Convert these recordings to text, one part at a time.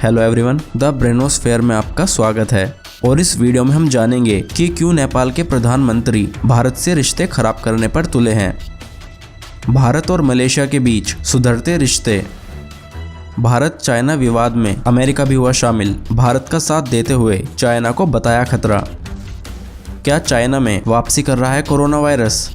Hello everyone, the ब्रेनोस्फेयर में आपका स्वागत है। और इस वीडियो में हम जानेंगे कि क्यों नेपाल के प्रधानमंत्री भारत से रिश्ते खराब करने पर तुले हैं। भारत और मलेशिया के बीच सुधरते रिश्ते। भारत चाइना विवाद में अमेरिका भी हुआ शामिल, भारत का साथ देते हुए चाइना को बताया खतरा। क्या चाइना में वापसी कर रहा है कोरोना वायरस?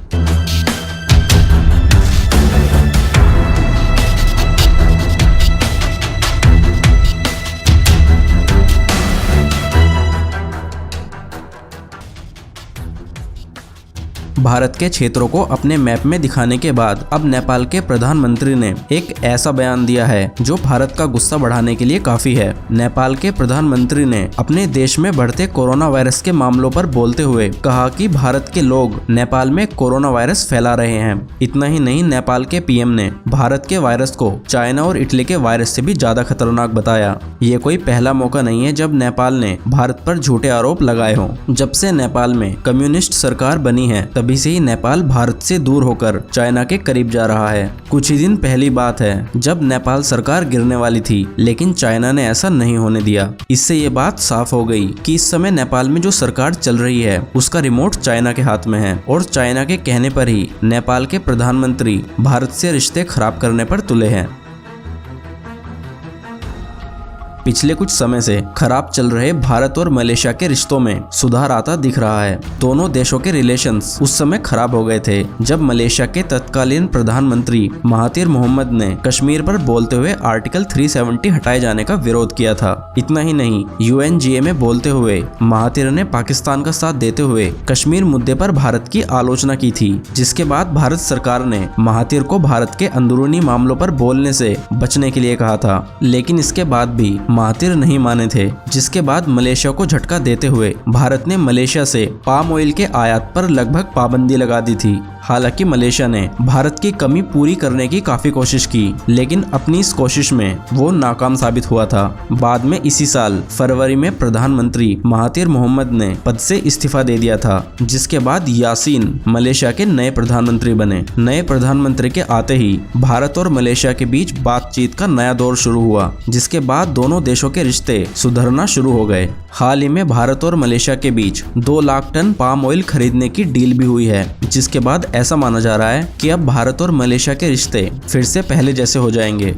भारत के क्षेत्रों को अपने मैप में दिखाने के बाद अब नेपाल के प्रधानमंत्री ने एक ऐसा बयान दिया है जो भारत का गुस्सा बढ़ाने के लिए काफी है। नेपाल के प्रधानमंत्री ने अपने देश में बढ़ते कोरोना वायरस के मामलों पर बोलते हुए कहा कि भारत के लोग नेपाल में कोरोना वायरस फैला रहे हैं। इतना ही नहीं, नेपाल के पीएम ने भारत के वायरस को चाइना और इटली के वायरस से भी ज्यादा खतरनाक बताया। ये कोई पहला मौका नहीं है जब नेपाल ने भारत पर झूठे आरोप लगाए हों। जब से नेपाल में कम्युनिस्ट सरकार बनी है तभी से ही नेपाल भारत से दूर होकर चाइना के करीब जा रहा है। कुछ ही दिन पहली बात है जब नेपाल सरकार गिरने वाली थी, लेकिन चाइना ने ऐसा नहीं होने दिया। इससे ये बात साफ हो गई कि इस समय नेपाल में जो सरकार चल रही है उसका रिमोट चाइना के हाथ में है और चाइना के कहने पर ही नेपाल के प्रधानमंत्री भारत से रिश्ते खराब करने पर तुले हैं। पिछले कुछ समय से खराब चल रहे भारत और मलेशिया के रिश्तों में सुधार आता दिख रहा है। दोनों देशों के रिलेशंस उस समय खराब हो गए थे जब मलेशिया के तत्कालीन प्रधानमंत्री महातिर मोहम्मद ने कश्मीर पर बोलते हुए आर्टिकल 370 हटाए जाने का विरोध किया था। इतना ही नहीं, UNGA में बोलते हुए महातिर ने पाकिस्तान का साथ देते हुए कश्मीर मुद्दे पर भारत की आलोचना की थी, जिसके बाद भारत सरकार ने महातिर को भारत के अंदरूनी मामलों पर बोलने से बचने के लिए कहा था। लेकिन इसके बाद भी महातिर नहीं माने थे, जिसके बाद मलेशिया को झटका देते हुए भारत ने मलेशिया से पाम ऑयल के आयात पर लगभग पाबंदी लगा दी थी। हालांकि मलेशिया ने भारत की कमी पूरी करने की काफी कोशिश की, लेकिन अपनी इस कोशिश में वो नाकाम साबित हुआ था। बाद में इसी साल फरवरी में प्रधानमंत्री महातिर मोहम्मद ने पद से इस्तीफा दे दिया था, जिसके बाद यासीन मलेशिया के नए प्रधानमंत्री बने। नए प्रधानमंत्री के आते ही भारत और मलेशिया के बीच बातचीत का नया दौर शुरू हुआ, जिसके बाद दोनों देशों के रिश्ते सुधरना शुरू हो गए। हाल ही में भारत और मलेशिया के बीच 2 लाख टन पाम ऑयल खरीदने की डील भी हुई है, जिसके बाद ऐसा माना जा रहा है कि अब भारत और मलेशिया के रिश्ते फिर से पहले जैसे हो जाएंगे।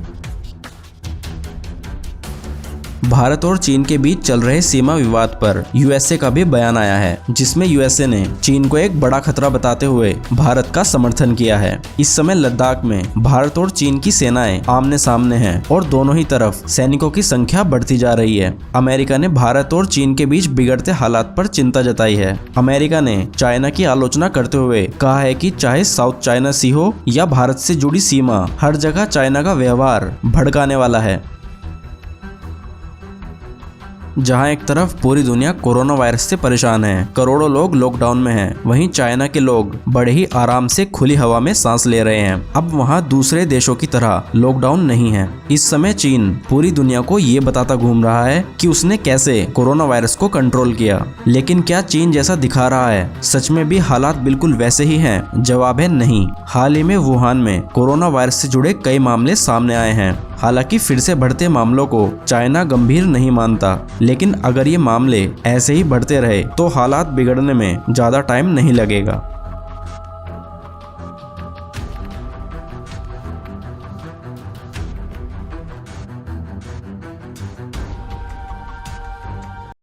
भारत और चीन के बीच चल रहे सीमा विवाद पर USA का भी बयान आया है, जिसमें USA ने चीन को एक बड़ा खतरा बताते हुए भारत का समर्थन किया है। इस समय लद्दाख में भारत और चीन की सेनाएं आमने सामने हैं और दोनों ही तरफ सैनिकों की संख्या बढ़ती जा रही है। अमेरिका ने भारत और चीन के बीच बिगड़ते हालात पर चिंता जताई है। अमेरिका ने चाइना की आलोचना करते हुए कहा है कि चाहे साउथ चाइना सी हो या भारत से जुड़ी सीमा, हर जगह चाइना का व्यवहार भड़काने वाला है। जहां एक तरफ पूरी दुनिया कोरोना वायरस से परेशान है, करोड़ों लोग लॉकडाउन में हैं, वहीं चाइना के लोग बड़े ही आराम से खुली हवा में सांस ले रहे हैं। अब वहां दूसरे देशों की तरह लॉकडाउन नहीं है। इस समय चीन पूरी दुनिया को ये बताता घूम रहा है कि उसने कैसे कोरोना वायरस को कंट्रोल किया। लेकिन क्या चीन जैसा दिखा रहा है? सच में भी हालात बिल्कुल वैसे ही हैं? जवाब है नहीं। हाल ही में वुहान में कोरोना वायरस से जुड़े कई मामले सामने आए हैं। हालांकि फिर से बढ़ते मामलों को चाइना गंभीर नहीं मानता, लेकिन अगर ये मामले ऐसे ही बढ़ते रहे तो हालात बिगड़ने में ज्यादा टाइम नहीं लगेगा।